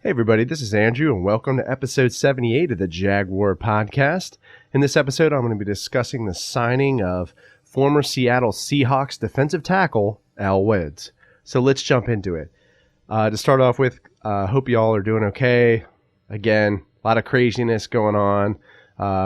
Hey everybody, this is Andrew and welcome to episode 78 of the Jaguar podcast. In this episode, I'm going to be discussing the signing of former Seattle Seahawks defensive tackle Al Woods. So let's jump into it. To start off with, hope you all are doing okay. Again, a lot of craziness going on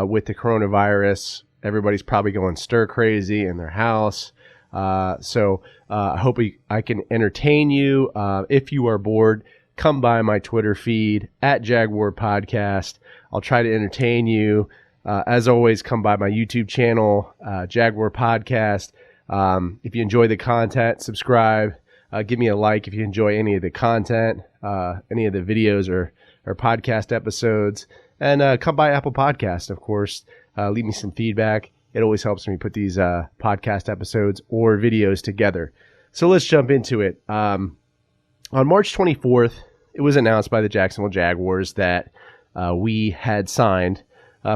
with the coronavirus. Everybody's probably going stir crazy in their house. So I hope I can entertain you. If you are bored, come by my Twitter feed at Jaguar Podcast. I'll try to entertain you. As always, come by my YouTube channel, Jaguar Podcast. If you enjoy the content, subscribe. Give me a like if you enjoy any of the content, any of the videos or podcast episodes. And come by Apple Podcast, of course. Leave me some feedback. It always helps me put these podcast episodes or videos together. So let's jump into it. On March 24th, it was announced by the Jacksonville Jaguars that we had signed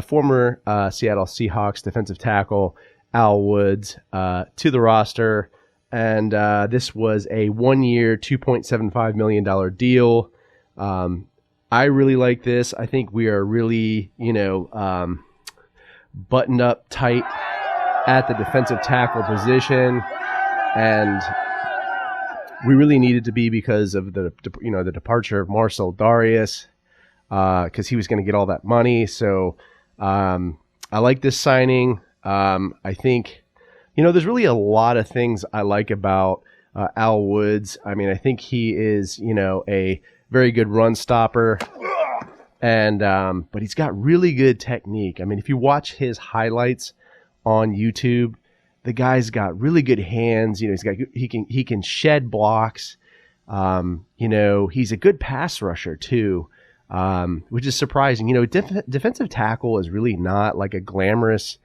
former Seattle Seahawks defensive tackle Al Woods to the roster. And this was a one-year, $2.75 million deal. I really like this. I think we are really, buttoned up tight at the defensive tackle position. And we really needed to be because of the departure of Marcel Darius, because he was going to get all that money. So I like this signing. I think, there's really a lot of things I like about Al Woods. I mean, I think he is, a very good run stopper, and but he's got really good technique. I mean, if you watch his highlights on YouTube, the guy's got really good hands. He can shed blocks. He's a good pass rusher too, which is surprising. Defensive tackle is really not like a glamorous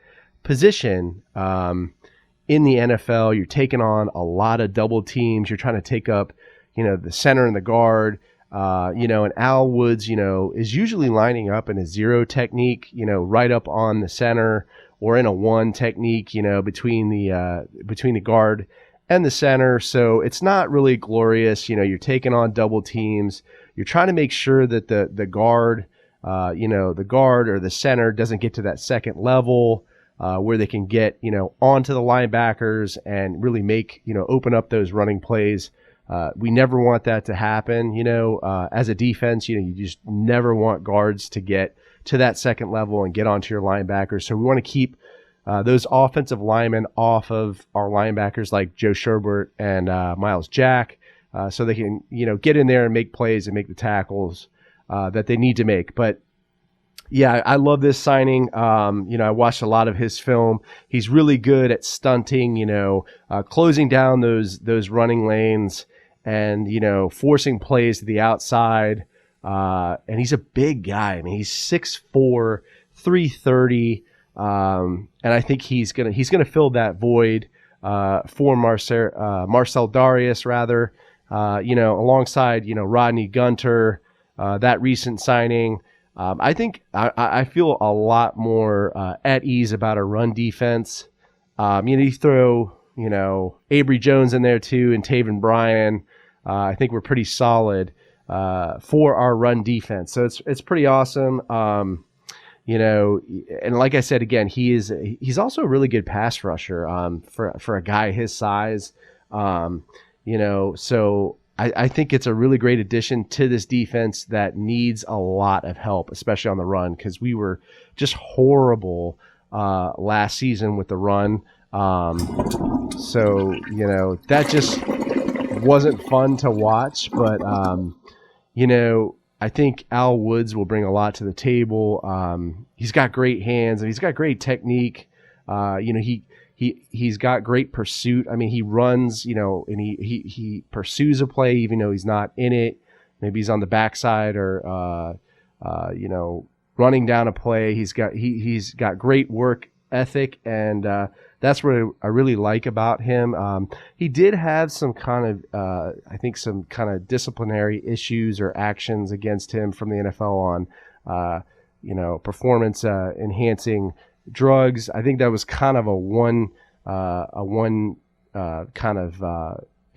position in the NFL. You're taking on a lot of double teams. You're trying to take up, the center and the guard. And Al Woods, is usually lining up in a zero technique, right up on the center, or in a one technique, between the guard and the center. So it's not really glorious. You're taking on double teams. You're trying to make sure that the guard, the guard or the center doesn't get to that second level where they can get, onto the linebackers and really make, open up those running plays. We never want that to happen. As a defense, you just never want guards to get to that second level and get onto your linebackers. So we want to keep those offensive linemen off of our linebackers like Joe Sherbert and Miles Jack, so they can, get in there and make plays and make the tackles that they need to make. But yeah, I love this signing. I watched a lot of his film. He's really good at stunting, closing down those running lanes and, forcing plays to the outside. And he's a big guy. I mean, he's 6'4", 330. And I think he's gonna fill that void for Marcel Darius, rather. Alongside Rodney Gunter, that recent signing. I think I feel a lot more at ease about a run defense. You throw Avery Jones in there too, and Taven Bryan. I think we're pretty solid for our run defense. So it's pretty awesome. And like I said, again, he's also a really good pass rusher for a guy his size. So I think it's a really great addition to this defense that needs a lot of help, especially on the run, because we were just horrible last season with the run. So that just wasn't fun to watch, but I think Al Woods will bring a lot to the table. He's got great hands and he's got great technique. He's got great pursuit. I mean, he runs, and he pursues a play even though he's not in it. Maybe he's on the backside or running down a play. He's got great work ethic, and that's what I really like about him. He did have some kind of disciplinary issues or actions against him from the NFL on performance enhancing drugs. I think that was kind of a one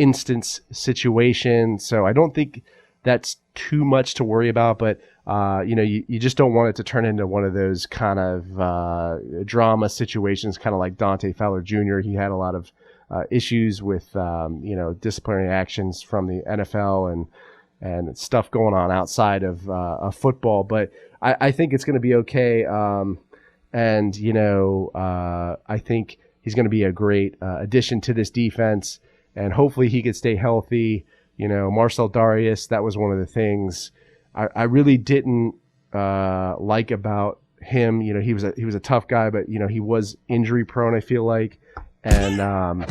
instance situation. So I don't think that's too much to worry about. But you just don't want it to turn into one of those kind of drama situations, kind of like Dante Fowler Jr. He had a lot of issues with disciplinary actions from the NFL and stuff going on outside of football. But I think it's going to be okay. I think he's going to be a great addition to this defense, and hopefully he could stay healthy. Marcel Darius, that was one of the things I really didn't like about him. He was a tough guy, but he was injury prone, I feel like, and I'm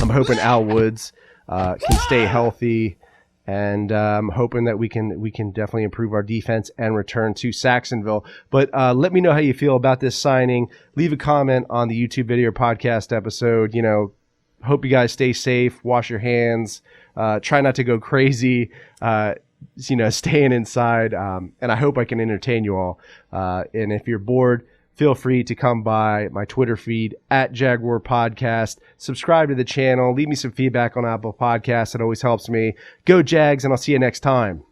hoping Al Woods can stay healthy, and I'm hoping that we can definitely improve our defense and return to Saxonville. But let me know how you feel about this signing. Leave a comment on the YouTube video or podcast episode. Hope you guys stay safe, wash your hands, try not to go crazy, staying inside. And I hope I can entertain you all. And if you're bored, feel free to come by my Twitter feed at Jaguar Podcast. Subscribe to the channel. Leave me some feedback on Apple Podcasts. It always helps me. Go Jags, and I'll see you next time.